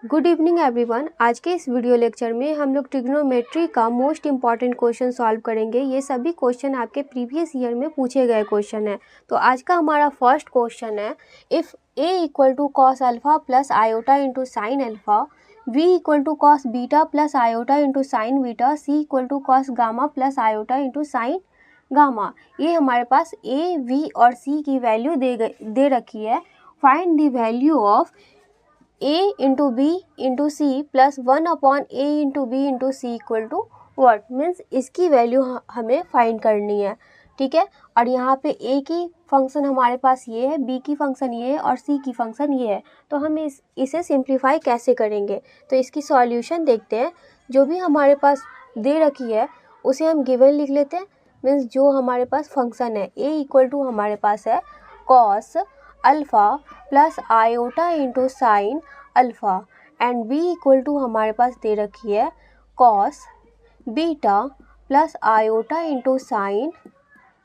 Good evening everyone. आज के इस वीडियो लेक्चर में हम लोग ट्रिग्नोमेट्री का मोस्ट इम्पॉर्टेंट क्वेश्चन सॉल्व करेंगे। ये सभी क्वेश्चन आपके प्रीवियस ईयर में पूछे गए क्वेश्चन है। तो आज का हमारा फर्स्ट क्वेश्चन है, if a equal to cos alpha plus iota into sine alpha, v equal to cos beta plus iota into sine beta, c equal to cos gamma plus iota into sine gamma. ये हमारे पास a, v और c की value दे रखी है। Find the value of a into B into C plus 1/a into B into C equal to what, means इसकी value हमें फाइंड करनी है। ठीक है, और यहाँ पे a की फंक्शन हमारे पास ये है, b की फंक्शन ये है और c की फंक्शन ये है। तो हम इसे सिंप्लीफाई कैसे करेंगे, तो इसकी सॉल्यूशन देखते हैं। जो भी हमारे पास दे रखी है उसे हम गिवन लिख लेते हैं। मीन्स जो हमारे पास फंक्शन है a इक्वल टू हमारे पास है cos alpha plus iota into sine alpha, and b equal to हमारे पास दे रखी है cos beta plus iota into sine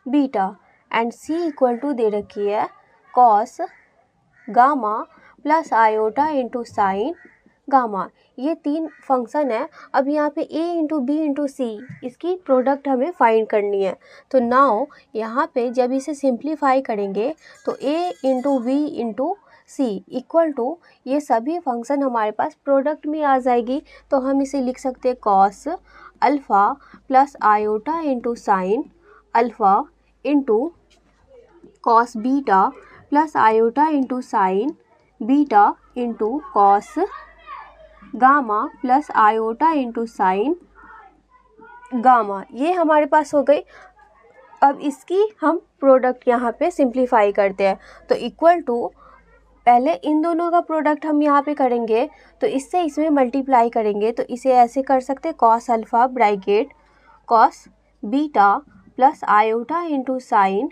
beta, and c equal to दे रखी है cos gamma plus iota into sine gamma. ये तीन फंक्शन है। अब यहाँ पे a into B into C, इसकी प्रोडक्ट हमें फाइंड करनी है। तो नाउ यहाँ पे जब इसे सिंप्लीफाई करेंगे तो a into B into C equal to ये सभी फंक्शन हमारे पास प्रोडक्ट में आ जाएगी। तो हम इसे लिख सकते हैं cos alpha plus iota into sine alpha into cos beta plus iota into sine beta into cos gamma plus iota into sine gamma. ये हमारे पास हो गई। अब इसकी हम प्रोडक्ट यहाँ पे सिंप्लीफाई करते हैं। तो इक्वल टू, पहले इन दोनों का प्रोडक्ट हम यहाँ पे करेंगे तो इससे इसमें मल्टीप्लाई करेंगे। तो इसे ऐसे कर सकते हैं, cos alpha bracket cos beta plus iota into sine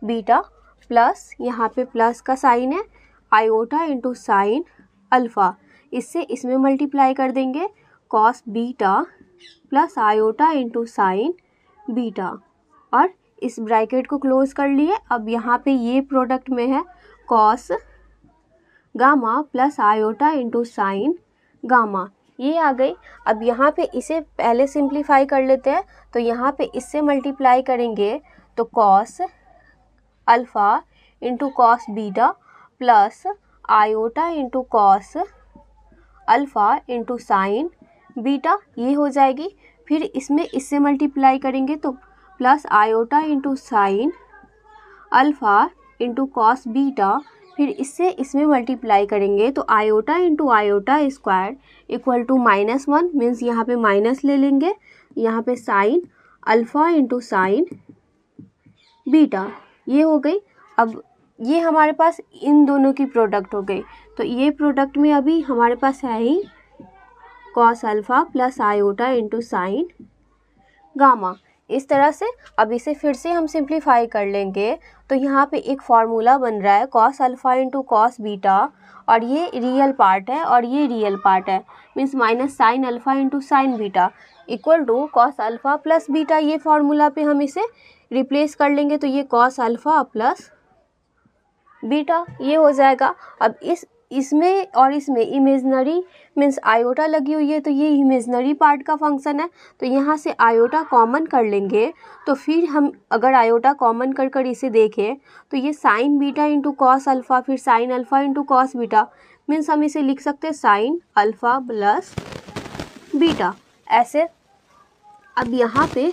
beta plus यहाँ पे प्लस का साइन है आयोटा इंटू साइन अल्फ़ा, इससे इसमें मल्टीप्लाई कर देंगे cos beta plus iota into sine beta, और इस ब्रैकेट को क्लोज कर लिए। अब यहाँ पे ये प्रोडक्ट में है cos gamma plus iota into sine gamma, ये आ गई। अब यहाँ पे इसे पहले सिंप्लीफाई कर लेते हैं। तो यहाँ पे इससे मल्टीप्लाई करेंगे तो cos alpha into cos beta plus iota into cos alpha into sine beta, ये हो जाएगी। फिर इसमें इससे मल्टीप्लाई करेंगे तो plus iota into sine alpha into cos beta, फिर इससे इसमें मल्टीप्लाई करेंगे तो iota into iota square equal to -1, means यहाँ पे माइनस ले लेंगे। यहाँ पे sine alpha into sine beta, ये हो गई। अब ये हमारे पास इन दोनों की प्रोडक्ट हो गई। तो ये प्रोडक्ट में अभी हमारे पास है ही cos alpha plus iota into sine gamma. इस तरह से अब इसे फिर से हम सिंप्लीफाई कर लेंगे। तो यहाँ पे एक फार्मूला बन रहा है cos alpha into cos beta, और ये रियल पार्ट है और ये रियल पार्ट है, means minus sine alpha into sine beta equal to cos alpha plus beta. ये फार्मूला पे हम इसे रिप्लेस कर लेंगे तो ये कॉस अल्फ़ा प्लस बीटा, ये हो जाएगा। अब इसमें और इसमें इमेजनरी मीन्स आयोटा लगी हुई है, तो ये इमेजनरी पार्ट का फंक्शन है। तो यहाँ से आयोटा कॉमन कर लेंगे। तो फिर हम अगर आयोटा कॉमन कर इसे देखें तो ये sine beta into cos alpha, फिर sine alpha into cos beta, means हम इसे लिख सकते हैं साइन अल्फ़ा प्लस बीटा ऐसे। अब यहाँ पे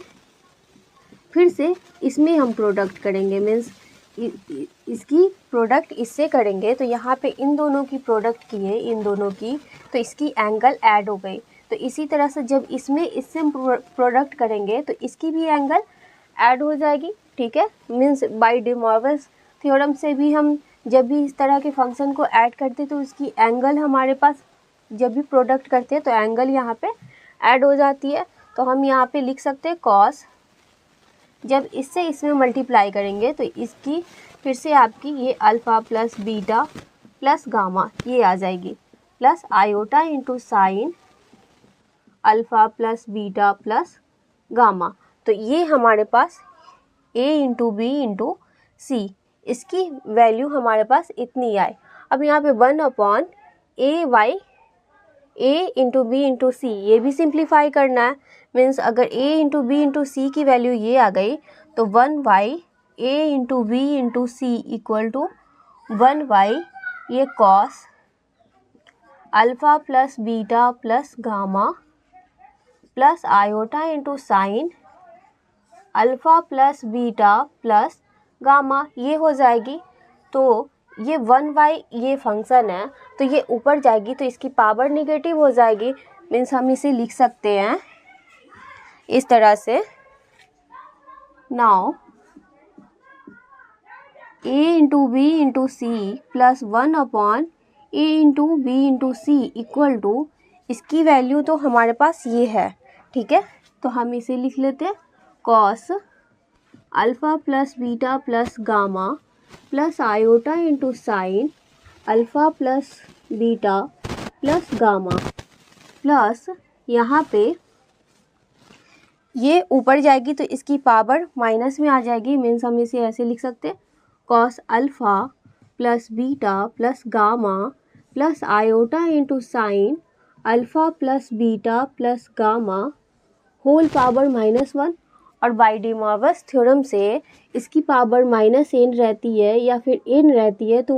फिर से इसमें हम प्रोडक्ट करेंगे, मीन्स इसकी प्रोडक्ट इससे करेंगे। तो यहाँ पे इन दोनों की प्रोडक्ट की है, इन दोनों की, तो इसकी एंगल ऐड हो गई। तो इसी तरह से जब इसमें इससे प्रोडक्ट करेंगे तो इसकी भी एंगल ऐड हो जाएगी। ठीक है, means by day Morgan's theorem से भी हम जब भी इस तरह के फंक्शन को ऐड करते तो उसकी एंगल हमारे पास जब भी प्रोडक्ट करते हैं तो एंगल यहाँ पे ऐड हो जाती है। तो हम यहाँ पे लिख सकते हैं कॉस, जब इससे इसमें मल्टीप्लाई करेंगे तो इसकी फिर से आपकी ये alpha plus beta plus gamma ये आ जाएगी, plus iota into sine alpha plus beta plus gamma. तो ये हमारे पास a into B into C, इसकी वैल्यू हमारे पास इतनी आए। अब यहाँ पे 1/a A by A into B into C, ये भी सिंप्लीफाई करना है। मीन्स अगर A into B into C की वैल्यू ये आ गई तो 1/, A into B into C equal to 1/, ये cos alpha plus beta plus gamma plus iota into sine alpha plus beta plus gamma, ये हो जाएगी। तो ये 1/, ये फंक्शन है तो ये ऊपर जाएगी तो इसकी पावर निगेटिव हो जाएगी। मीन्स हम इसे लिख सकते हैं इस तरह से, now A into B into C plus 1/, A into B into C equal to, इसकी वैल्यू तो हमारे पास ये है, ठीक है। तो हम इसे लिख लेते हैं cos alpha plus beta plus gamma plus iota into sine alpha plus beta plus gamma plus यहाँ पे ये ऊपर जाएगी तो इसकी पावर माइनस में आ जाएगी। मीन्स हम इसे ऐसे लिख सकते हैं cos alpha plus beta plus gamma plus iota into sine alpha plus beta plus gamma whole power -1। और बाय डी मॉर्गन्स थ्योरम से इसकी पावर -n रहती है या फिर n रहती है तो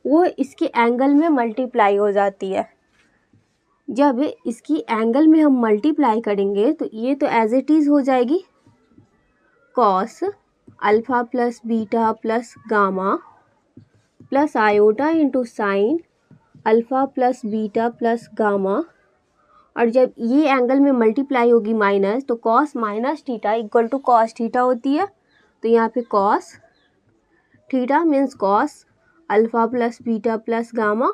वो इसके एंगल में मल्टीप्लाई हो जाती है। जब इसकी एंगल में हम मल्टीप्लाई करेंगे तो ये तो एज इट इज़ हो जाएगी cos alpha plus beta plus gamma plus iota into sine alpha plus beta plus gamma, और जब ये एंगल में मल्टीप्लाई होगी माइनस तो cos minus theta equal to cos theta होती है। तो यहाँ पे cos theta means cos alpha plus beta plus gamma,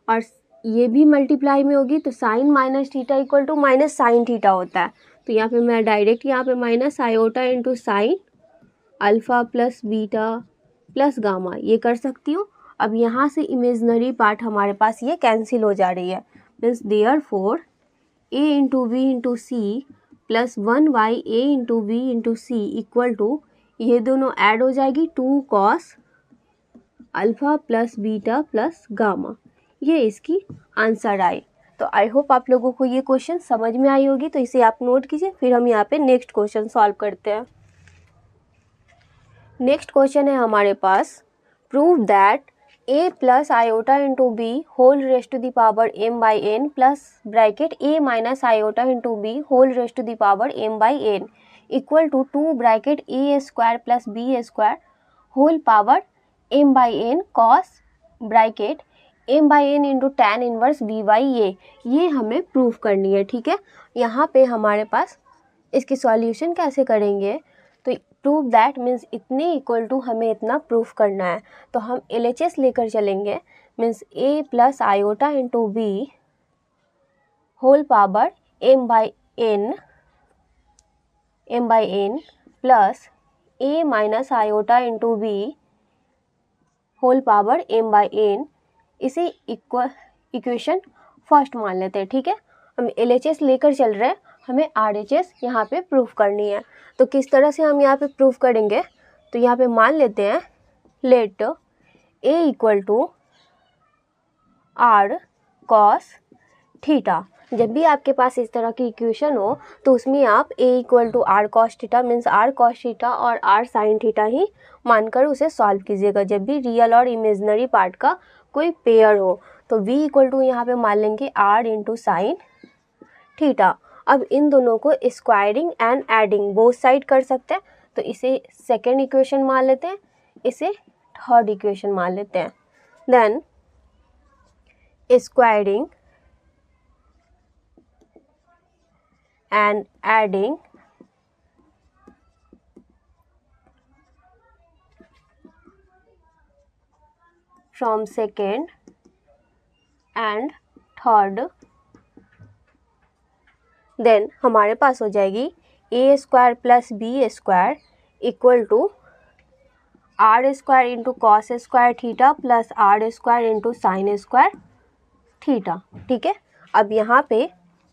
और ये भी मल्टीप्लाई में होगी तो sine minus theta equal to minus sine theta होता है। तो यहाँ पे मैं डायरेक्ट यहाँ पे minus iota into sine alpha plus beta plus gamma ये कर सकती हूँ। अब यहाँ से इमेजनरी पार्ट हमारे पास ये कैंसिल हो जा रही है। Means therefore A into B into C plus 1/, A into B into C equal to, ये दोनों ऐड हो जाएगी 2 cos alpha plus beta plus gamma. ये इसकी आंसर आई। तो आई होप आप लोगों को ये क्वेश्चन समझ में आई होगी। तो इसे आप नोट कीजिए, फिर हम यहाँ पे नेक्स्ट क्वेश्चन सॉल्व करते हैं। नेक्स्ट क्वेश्चन है हमारे पास, prove that a plus iota into B whole raised to the power m/n plus bracket a minus iota into B whole raised to the power m/n equal to 2 bracket a square plus b square whole power m/n cos bracket m/n into tan inverse b/a, ये हमें proof करनी है, ठीक है। यहाँ पे हमारे पास इसकी सॉल्यूशन कैसे करेंगे, तो प्रूव दैट मीन्स इतने इक्वल टू हमें इतना प्रूफ करना है। तो हम LHS लेकर चलेंगे, means a plus iota into B whole power m/n plus a minus iota into B whole power m/n, इसे इक्वेशन फर्स्ट मान लेते हैं, ठीक है। हम LHS लेकर चल रहे हैं, हमें RHS यहाँ पे प्रूफ करनी है। तो किस तरह से हम यहाँ पे प्रूफ करेंगे, तो यहाँ पे मान लेते हैं let a equal to r cos theta. जब भी आपके पास इस तरह की इक्वेशन हो तो उसमें आप a equal to r cos theta means r cos theta और r sin थीटा ही मानकर उसे सॉल्व कीजिएगा। जब भी रियल और इमेजिनरी पार्ट का कोई पेयर हो तो v इक्वल टू यहाँ पे मान लेंगे r इंटू साइन थीटा। अब इन दोनों को squaring and adding both side कर सकते हैं, तो इसे सेकेंड इक्वेशन मान लेते हैं, इसे थर्ड इक्वेशन मान लेते हैं। Then squaring and adding from second and third, then हमारे पास हो जाएगी a square plus b square equal to r square into cos square theta plus r square into sine square theta, ठीक है। अब यहाँ पे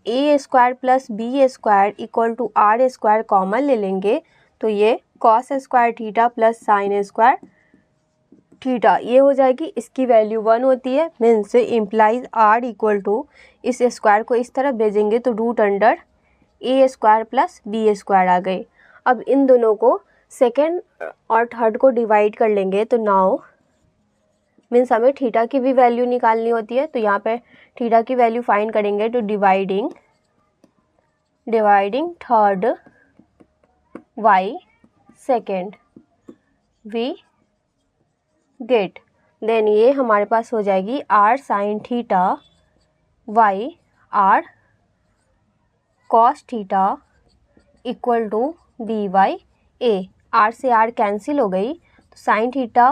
a square plus b square equal to r square common ले लेंगे तो ये cos square theta plus sine square theta ये हो जाएगी, इसकी वैल्यू 1 होती है, means implies R equal to, इस स्क्वायर को इस तरफ भेजेंगे तो root under A square plus B square आ गई। अब इन दोनों को सेकेंड और थर्ड को डिवाइड कर लेंगे तो नाउ मीन्स हमें थीटा की भी वैल्यू निकालनी होती है, तो यहाँ पे थीटा की वैल्यू फाइंड करेंगे तो dividing third by second we get, then ये हमारे पास हो जाएगी R sine theta by R cos theta equal to B by A. R से आर कैंसिल हो गई तो sine theta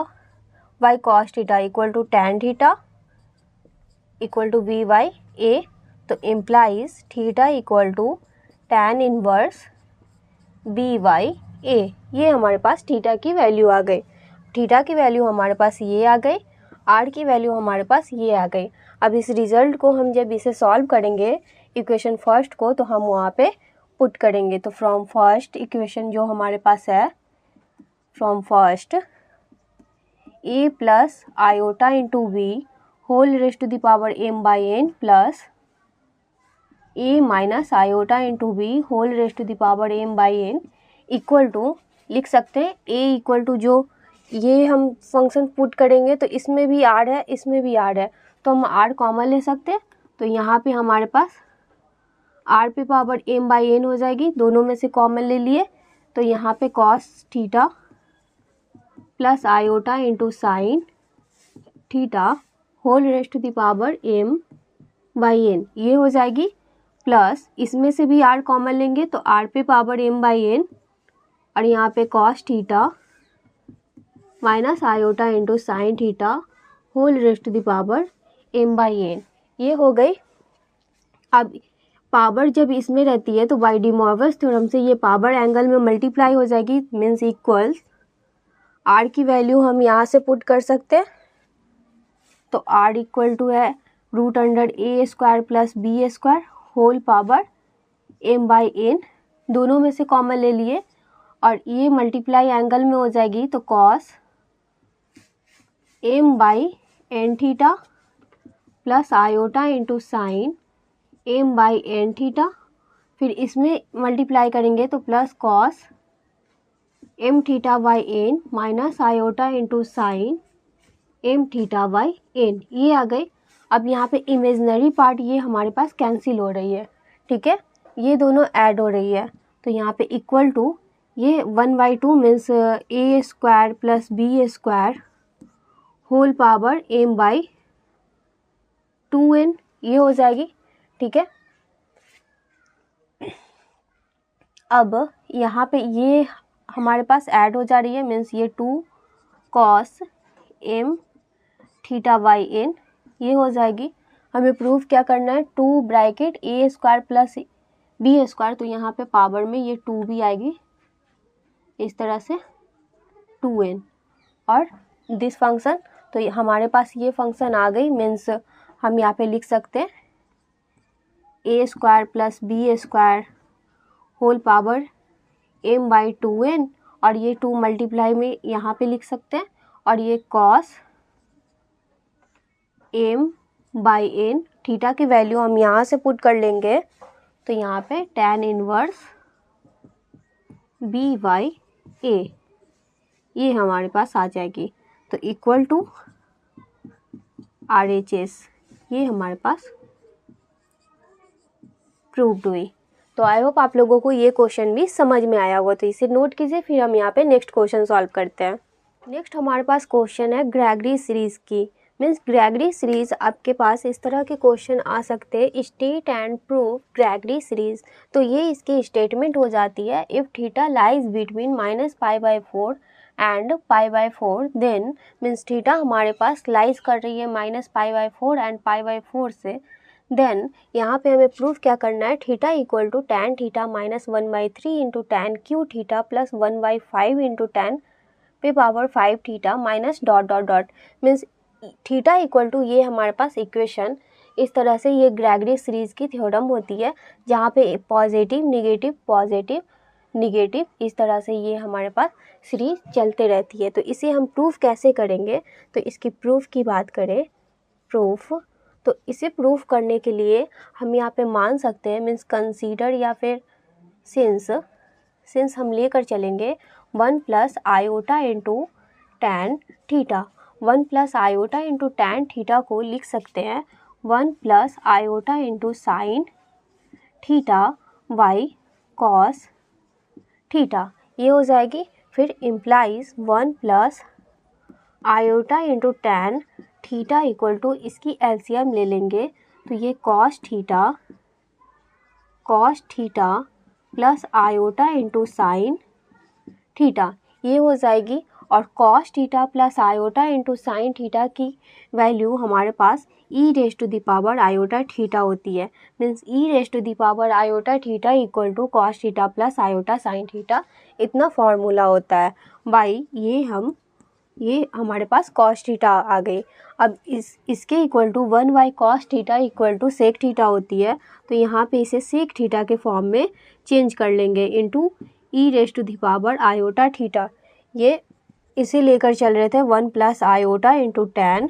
by cos theta equal to tan theta equal to B by A, तो implies theta equal to tan inverse B by A. ये हमारे पास theta की value आ गई। थीटा की वैल्यू हमारे पास ये आ गई, आर की वैल्यू हमारे पास ये आ गई। अब इस रिजल्ट को हम जब इसे सॉल्व करेंगे इक्वेशन फर्स्ट को, तो हम वहाँ पे पुट करेंगे। तो फ्रॉम फर्स्ट इक्वेशन जो हमारे पास है, from first A plus iota into B whole raised to the power m by N plus A minus iota into B whole raised to the power m by N equal to, लिख सकते हैं a equal to, जो ये हम function put करेंगे तो इसमें भी आर है इसमें भी आर है, तो हम आर कॉमन ले सकते हैं। तो यहाँ पे हमारे पास आर पे पावर m बाई एन हो जाएगी, दोनों में से कॉमन ले लिए तो यहाँ पे cos theta plus iota into sine theta whole raised to the power m by N ये हो जाएगी, प्लस इसमें से भी आर कॉमन लेंगे तो आर पे पावर m बाई एन और यहाँ पे cos theta minus iota into sine theta whole raised to the power m by N ये हो गई। अब पावर जब इसमें रहती है तो बाय डी मॉर्गन्स थ्योरम से ये पावर एंगल में मल्टीप्लाई हो जाएगी, मीन्स इक्वल्स आर की वैल्यू हम यहाँ से पुट कर सकते हैं। तो आर इक्वल टू है root under A square plus B square whole power m by N, दोनों में से कॉमन ले लिए और ये मल्टीप्लाई एंगल में हो जाएगी तो cos m by N theta plus iota into sine m by N theta, फिर इसमें मल्टीप्लाई करेंगे तो plus cos m theta by N minus iota into sine m theta by N ये आ गई। अब यहाँ पे इमेजनरी पार्ट ये हमारे पास कैंसिल हो रही है, ठीक है, ये दोनों ऐड हो रही है तो यहाँ पे इक्वल टू ये 1/2 means A square plus B square whole power m by 2n ये हो जाएगी, ठीक है। अब यहाँ पे ये हमारे पास ऐड हो जा रही है, मीन्स ये 2 cos m theta by N ये हो जाएगी। हमें प्रूफ क्या करना है, 2 bracket A square plus B square, तो यहाँ पे पावर में ये 2 भी आएगी इस तरह से 2n और दिस फंक्शन, तो हमारे पास ये फंक्शन आ गई, मीन्स हम यहाँ पे लिख सकते हैं A square plus B square whole power m by 2n और ये 2 मल्टीप्लाई में यहाँ पे लिख सकते हैं और ये cos m by N, theta की वैल्यू हम यहाँ से पुट कर लेंगे तो यहाँ पे tan inverse B by A ये हमारे पास आ जाएगी, तो इक्वल टू RHS ये हमारे पास प्रूव्ड हुई। तो आई होप आप लोगों को ये क्वेश्चन भी समझ में आया होगा, तो इसे नोट कीजिए। फिर हम यहाँ पे नेक्स्ट क्वेश्चन सॉल्व करते हैं। नेक्स्ट हमारे पास क्वेश्चन है ग्रेगरी सीरीज़ की, मीन्स ग्रेगरी सीरीज़ आपके पास इस तरह के क्वेश्चन आ सकते हैं, state and prove Gregory series. तो ये इसकी स्टेटमेंट हो जाती है, if theta lies between -π/4 and π/4 then, means theta हमारे पास लाइज कर रही है -π/4 एंड π/4 से, देन यहाँ पे हमें प्रूफ क्या करना है, theta equal to tan theta -1/3 into tan cube theta plus 1/5 into tan पे power 5 theta minus dot dot dot, means theta equal to ये हमारे पास इक्वेशन इस तरह से ये ग्रेगरी सीरीज़ की थ्योरम होती है, जहाँ पे पॉजिटिव नेगेटिव पॉजिटिव निगेटिव, इस तरह से ये हमारे पास सीरीज चलते रहती है। तो इसे हम प्रूफ कैसे करेंगे, तो इसकी प्रूफ की बात करें, प्रूफ, तो इसे प्रूफ करने के लिए हम यहाँ पे मान सकते हैं, मीन्स कंसीडर या फिर सिंस हम लेकर चलेंगे 1 plus iota into tan theta. 1 plus iota into tan theta को लिख सकते हैं 1 plus iota into sine theta by cos theta, ये हो जाएगी। फिर implies 1 plus iota into tan theta equal to, इसकी एलसीएम ले लेंगे तो ये cos theta plus iota into sine theta, ये हो जाएगी। और cos theta plus iota into sine theta की वैल्यू हमारे पास ई raise to the power iota theta होती है। Means E raise to the power iota theta equal to cos theta plus iota sine theta, इतना फॉर्मूला होता है। By ये हमारे पास कॉस थीटा आ गई। अब इसके equal to 1 by cos theta equal to sec theta होती है, तो यहाँ पे इसे सेक थीटा के फॉर्म में चेंज कर लेंगे into E raise to the power iota theta. ये इसे लेकर चल रहे थे 1 plus iota into tan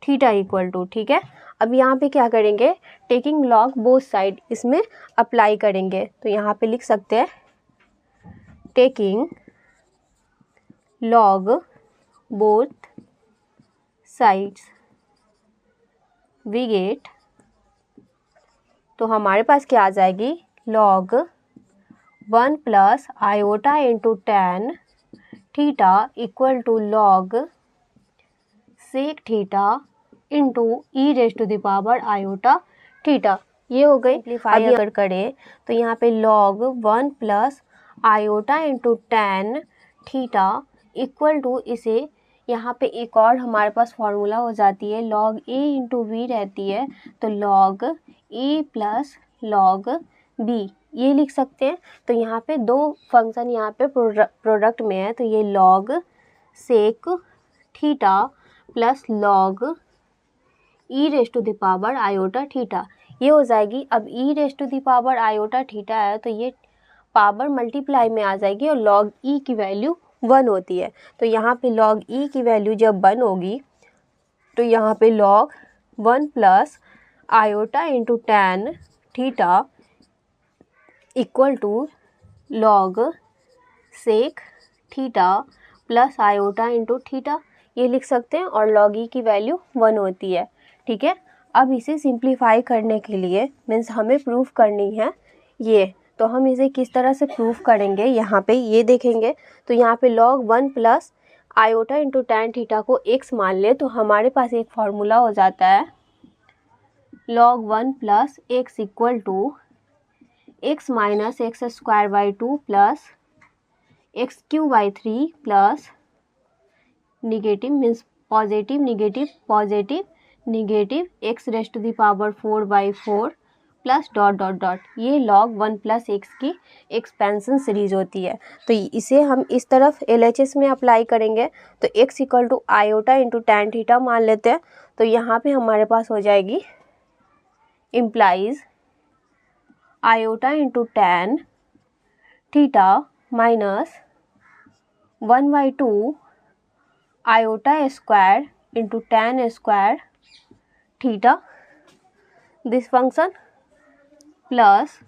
theta equal to, ठीक है। अब यहाँ पे क्या करेंगे, टेकिंग लॉग बोथ साइड, इसमें अप्लाई करेंगे। तो यहाँ पे लिख सकते हैं taking log both sides we get, तो हमारे पास क्या आ जाएगी, log 1 plus iota into tan theta equal to log sec theta into E raise to the power iota theta, ये हो गई। अभी अगर करें तो यहाँ पे log 1 plus iota into tan theta equal to, इसे यहाँ पे एक और हमारे पास फॉर्मूला हो जाती है, लॉग ए इंटू वी रहती है, तो लॉग ए प्लस लॉग बी, ये लिख सकते हैं। तो यहाँ पे दो फंक्शन यहाँ पे प्रोडक्ट में है, तो ये log sec theta plus log e raise to the power iota theta, ये हो जाएगी। अब e raise to the power iota theta है तो ये पावर मल्टीप्लाई में आ जाएगी और लॉग ई की वैल्यू 1 होती है। तो यहाँ पे लॉग ई की वैल्यू जब 1 होगी तो यहाँ पे log 1 plus iota into tan theta equal to log sec theta plus iota into theta, ये लिख सकते हैं। और लॉग ई की वैल्यू 1 होती है, ठीक है। अब इसे सिंप्लीफाई करने के लिए, मीन्स हमें प्रूफ करनी है ये, तो हम इसे किस तरह से प्रूफ करेंगे, यहाँ पे ये देखेंगे। तो यहाँ पे log 1 plus iota into tan theta को x मान ले, तो हमारे पास एक फॉर्मूला हो जाता है log 1 plus X equal to X minus X square by 2 plus X cube by 3 plus negative, means positive negative X raise to the power 4 by 4 plus dot dot dot, ये log 1 plus X की expansion series होती है। तो इसे हम इस तरफ LHS में अप्लाई करेंगे, तो x equal to iota into tan theta मान लेते हैं। तो यहाँ पे हमारे पास हो जाएगी implies iota into tan theta minus 1 by 2 iota square into tan square theta this function plus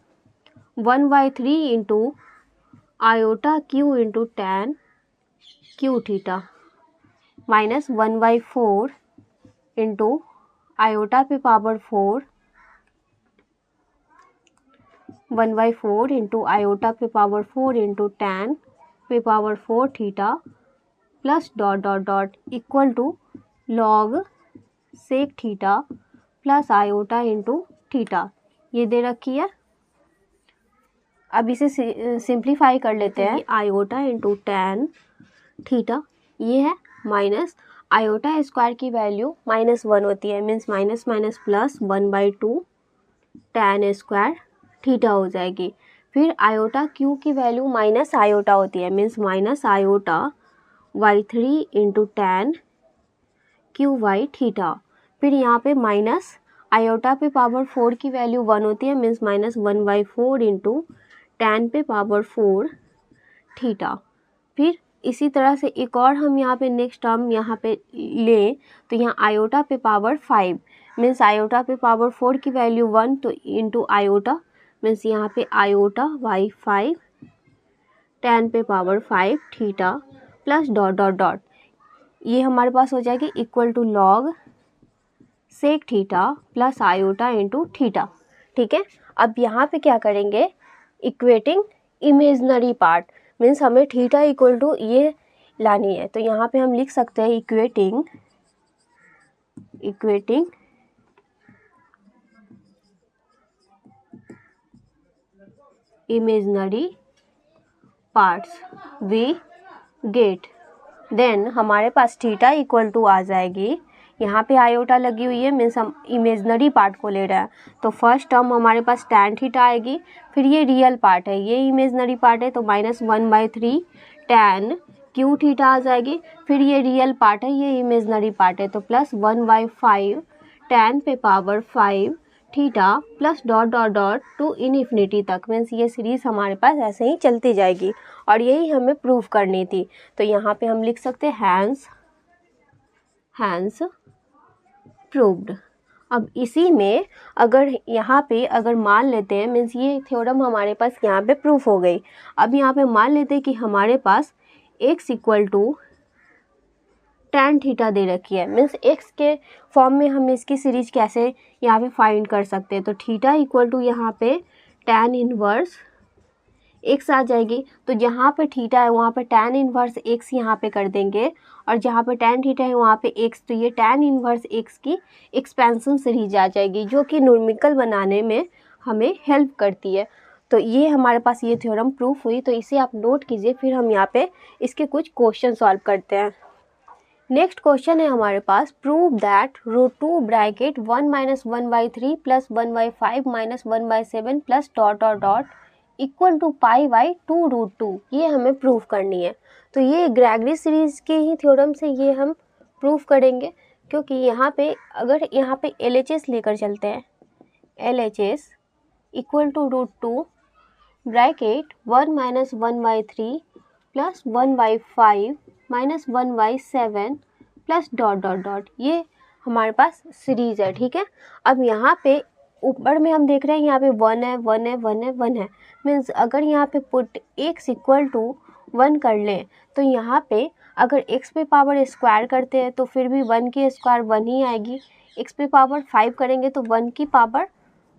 1 by 3 into iota cube into tan cube theta minus 1 by 4 into iota पे पावर 4 1 बाई 4 इंटू आयोटा पे power 4 into tan पे power 4 theta plus dot dot dot equal to log sec theta plus iota into theta, ये दे रखी है। अब इसे simplify कर लेते हैं, आयोटा इंटू टैन थीटा ये है, माइनस आयोटा स्क्वायर की वैल्यू -1 होती है, means minus minus plus 1 by 2 tan square theta हो जाएगी। फिर आयोटा क्यू की वैल्यू माइनस आयोटा होती है, means minus iota by 3 into tan Q by theta. फिर यहाँ पे माइनस आयोटा पे पावर 4 की वैल्यू 1 होती है, मीन्स -1 बाई 4 इंटू tan पे पावर 4 थीटा। फिर इसी तरह से एक और हम यहाँ पे नेक्स्ट टर्म यहाँ पे लें तो यहाँ आयोटा पे पावर 5 मीन्स आयोटा पे पावर 4 की वैल्यू 1 तो इंटू आयोटा मीन्स यहाँ पे आयोटा बाई 5 tan पे power 5 theta plus dot dot dot, ये हमारे पास हो जाएगी equal to log sec theta plus iota into theta. ठीक है, अब यहाँ पे क्या करेंगे, इक्वेटिंग इमेजनरी पार्ट मीन्स हमें थीटा इक्वल टू ये लानी है, तो यहाँ पे हम लिख सकते हैं equating imaginary parts we get, then हमारे पास थीटा इक्वल टू आ जाएगी, यहाँ पे आयोटा लगी हुई है मीन्स हम इमेजनरी पार्ट को ले रहे हैं, तो फर्स्ट टर्म हमारे पास tan थीटा आएगी, फिर ये रियल पार्ट है, ये इमेजनरी पार्ट है तो -1/3 tan क्यू थीटा आ जाएगी, फिर ये रियल पार्ट है, ये इमेजनरी पार्ट है तो प्लस 1/5 tan पे power 5 theta plus dot dot dot to infinity तक, मीन्स ये सीरीज हमारे पास ऐसे ही चलती जाएगी और यही हमें प्रूव करनी थी। तो यहाँ पे हम लिख सकते हैं हैंस प्रूव्ड। अब इसी में अगर यहाँ पे अगर मान लेते हैं मीन्स ये थ्योरम हमारे पास यहाँ पे प्रूफ हो गई। अब यहाँ पे मान लेते हैं कि हमारे पास x equal to tan theta दे रखी है, मीन्स x के फॉर्म में हम इसकी सीरीज कैसे यहाँ पे फाइंड कर सकते हैं, तो थीटा इक्वल टू यहाँ पे tan इनवर्स x आ जाएगी, तो जहाँ पे थीटा है वहाँ पे tan इनवर्स x यहाँ पे कर देंगे और जहाँ पे tan थीटा है वहाँ पे x, तो ये tan इनवर्स x की एक्सपेंशन सीरीज आ जाएगी जो कि न्यूमेरिकल बनाने में हमें हेल्प करती है। तो ये हमारे पास ये थ्योरम प्रूफ हुई, तो इसे आप नोट कीजिए, फिर हम यहाँ पे इसके कुछ क्वेश्चन सॉल्व करते हैं। नेक्स्ट क्वेश्चन है हमारे पास, prove that √2 bracket 1 - 1/3 plus 1/5 minus 1/7 plus dot dot dot equal to π/2√2, ये हमें प्रूफ करनी है। तो ये ग्रेगरी सीरीज के ही थ्योरम से ये हम प्रूफ करेंगे, क्योंकि यहाँ पे अगर यहाँ पे LHS लेकर चलते हैं, LHS equal to √2 bracket 1 - 1/3 plus 1/5 minus 1/7 plus dot dot dot, ये हमारे पास सीरीज है। ठीक है, अब यहाँ पे ऊपर में हम देख रहे हैं यहाँ पे 1 है 1 है 1 है 1 है, मीन्स अगर यहाँ पे पुट x इक्वल टू 1 कर लें तो यहाँ पे अगर x पे पावर स्क्वायर करते हैं तो फिर भी 1 की स्क्वायर 1 ही आएगी, x पे पावर 5 करेंगे तो 1 की पावर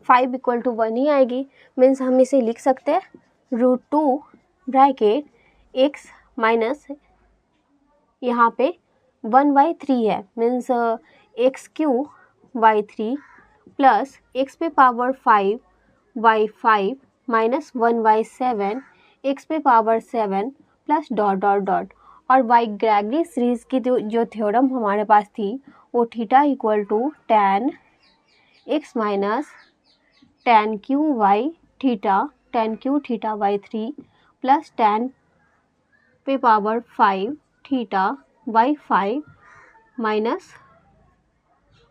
5 इक्वल टू 1 ही आएगी, मीन्स हम इसे लिख सकते हैं √2 ब्रैकेट x माइनस यहाँ पे 1/3 है मीन्स x³ प्लस x पे पावर 5/5 माइनस 1/7 x पे power 7 plus dot dot dot, और बाई ग्रेगरी सीरीज की जो थ्योरम हमारे पास थी वो theta equal to tan x minus tan cube theta by 3 plus tan पे power 5 theta by 5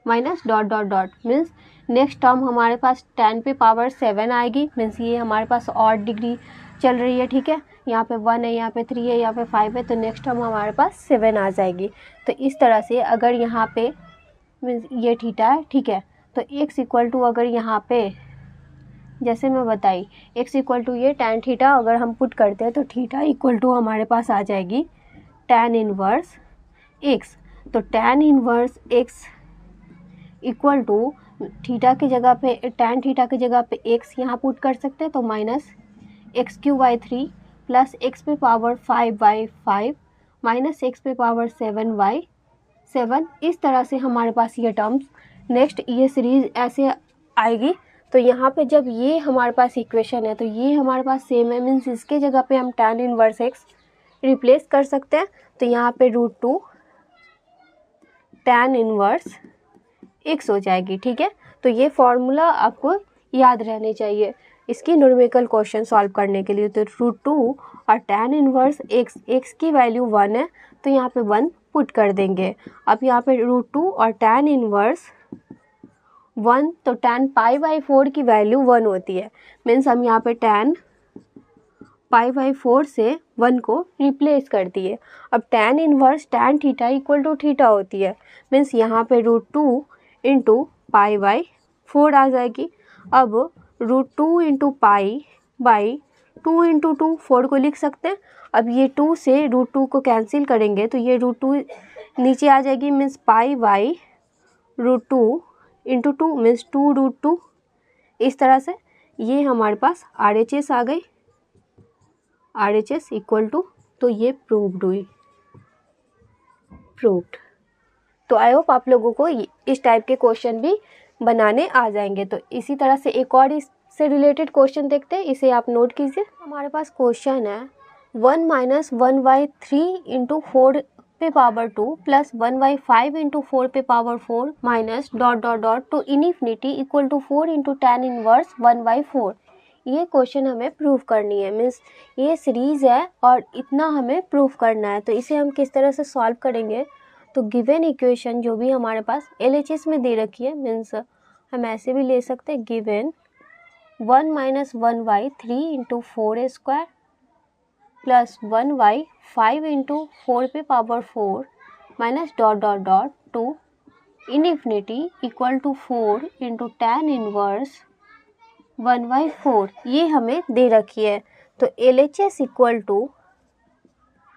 minus dot dot dot, means next term हमारे पास tan पे पावर 7 आएगी, मीन्स ये हमारे पास ऑड डिग्री चल रही है। ठीक है, यहाँ पे 1 है, यहाँ पे 3 है, यहाँ पे 5 है, तो नेक्स्ट टर्म हमारे पास 7 आ जाएगी। तो इस तरह से अगर यहाँ पे मीन्स ये थीटा है, ठीक है, तो x इक्वल टू अगर यहाँ पे जैसे मैं बताई x इक्वल टू ये tan थीटा अगर हम पुट करते हैं तो थीटा इक्वल टू हमारे पास आ जाएगी tan इनवर्स x, तो tan inverse x equal to theta की जगह पे tan थीटा की जगह पे x यहाँ पुट कर सकते हैं, तो माइनस x³ 3 प्लस x पे पावर 5/5 माइनस x पे पावर 7/7, इस तरह से हमारे पास ये टर्म्स नेक्स्ट ये सीरीज ऐसे आएगी। तो यहाँ पे जब ये हमारे पास इक्वेशन है तो ये हमारे पास सेम है, मीन्स इसके जगह पे हम tan इनवर्स x रिप्लेस कर सकते हैं, तो यहाँ पे √2 tan इनवर्स x हो जाएगी। ठीक है, तो ये फॉर्मूला आपको याद रहने चाहिए इसकी न्यूमेरिकल क्वेश्चन सॉल्व करने के लिए। तो √2 और tan इनवर्स x की वैल्यू 1 है तो यहाँ पे 1 पुट कर देंगे। अब यहाँ पे √2 और tan इनवर्स 1, तो tan π/4 की वैल्यू 1 होती है, मीन्स हम यहाँ पे tan पाई/4 से 1 को रिप्लेस कर दिए। अब tan inverse tan theta equal to theta होती है, मीन्स यहाँ पे √2 इंटू पाई/4 आ जाएगी। अब √2 इंटू पाई/2 इंटू 2 4 को लिख सकते हैं। अब ये 2 से √2 को कैंसिल करेंगे तो ये √2 नीचे आ जाएगी, मीन्स पाई/√2 इंटू 2 मीन्स 2√2। इस तरह से ये हमारे पास RHS आ गई, RHS इक्वल टू, तो ये प्रूव्ड हुई, प्रूव्ड। तो आई होप आप लोगों को इस टाइप के क्वेश्चन भी बनाने आ जाएंगे। तो इसी तरह से एक और इससे रिलेटेड क्वेश्चन देखते हैं, इसे आप नोट कीजिए। हमारे पास क्वेश्चन है 1 - 1/3 इंटू 4 पे पावर 2 प्लस 1/5 इंटू 4 पे power 4 minus dot dot dot to infinity equal to 4 into tan inverse 1/4। ये क्वेश्चन हमें प्रूव करनी है, मीन्स ये सीरीज़ है और इतना हमें प्रूव करना है। तो इसे हम किस तरह से सॉल्व करेंगे, तो गिवन इक्वेशन जो भी हमारे पास LHS में दे रखी है, मीन्स हम ऐसे भी ले सकते हैं, गिवन 1 - 1/3 इंटू 4² प्लस 1/5 इंटू 4 पे power 4 minus dot dot dot to infinity equal to 4 into tan inverse 1/4। ये हमें दे रखी है। तो LHS equal to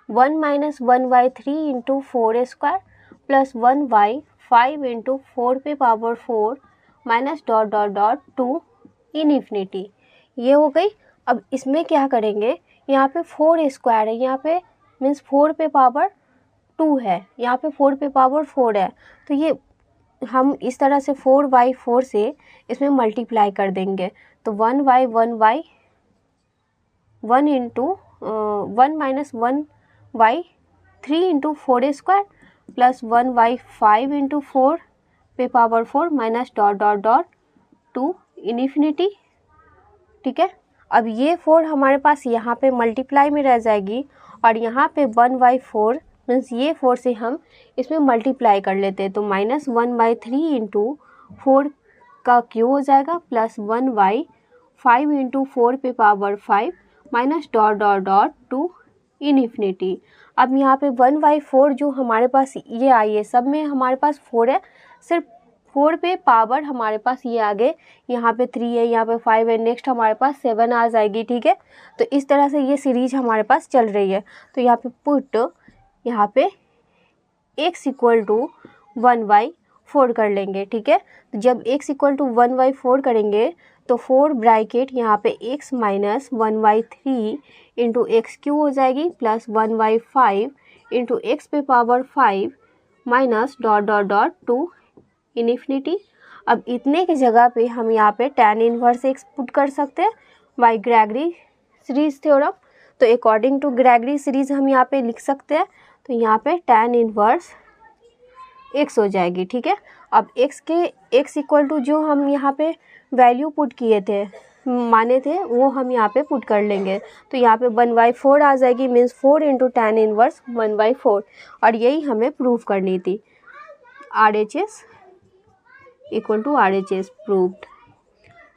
1 - 1/3 into 4² plus 1/5 into 4 पे power 4 minus dot dot dot to infinity. ये हो गई। अब इसमें क्या करेंगे, यहाँ पे 4² है, यहाँ पे मीन्स 4 पे पावर 2 है, यहाँ पे 4 पे पावर 4 है। तो ये हम इस तरह से 4/4 से इसमें मल्टीप्लाई कर देंगे। तो 1/1 इंटू 1 - 1/3 इंटू 4² प्लस 1/5 इंटू 4 पे power 4 minus dot dot dot to infinity. ठीक है। अब ये 4 हमारे पास यहाँ पे मल्टीप्लाई में रह जाएगी और यहाँ पे 1/4 मीन्स ये 4 से हम इसमें मल्टीप्लाई कर लेते हैं। तो -1/3 इंटू 4 का क्यू हो जाएगा प्लस 1/5 इंटू 4 पे power 5 minus dot dot dot to infinity. अब यहाँ पे 1/4 जो हमारे पास ये आई है, सब में हमारे पास 4 है, सिर्फ 4 पे पावर हमारे पास ये आगे, यहाँ पे 3 है, यहाँ पे 5 है, नेक्स्ट हमारे पास 7 आ जाएगी। ठीक है। तो इस तरह से ये सीरीज हमारे पास चल रही है। तो यहाँ पे पुट यहाँ पे x इक्वल टू 1/4 कर लेंगे। ठीक है। तो जब x इक्वल टू 1/4 करेंगे तो 4 ब्रैकेट यहाँ पे x minus 1/3 into x Q हो जाएगी प्लस 1/5 इंटू एक्स पे power 5 minus dot dot dot to infinity. अब इतने की जगह पे हम यहाँ पे tan इनवर्स x पुट कर सकते हैं बाय ग्रेगरी सीरीज थ्योरम। तो अकॉर्डिंग टू ग्रेगरी सीरीज हम यहाँ पे लिख सकते हैं। तो यहाँ पे tan इनवर्स x हो जाएगी। ठीक है। अब x इक्वल टू जो हम यहाँ पे वैल्यू पुट किए थे, माने थे, वो हम यहाँ पे पुट कर लेंगे। तो यहाँ पे 1/4 आ जाएगी, मीन्स 4 इंटू tan इनवर्स 1/4। और यही हमें प्रूव करनी थी, RHS equal to RHS proved.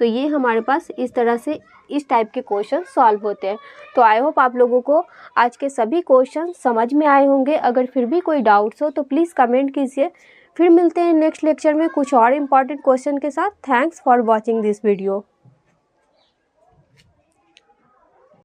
तो ये हमारे पास इस तरह से इस टाइप के क्वेश्चन सॉल्व होते हैं। तो आई होप आप लोगों को आज के सभी क्वेश्चन समझ में आए होंगे। अगर फिर भी कोई डाउट्स हो तो प्लीज़ कमेंट कीजिए। फिर मिलते हैं नेक्स्ट लेक्चर में कुछ और इम्पॉर्टेंट क्वेश्चन के साथ। Thanks for watching this video.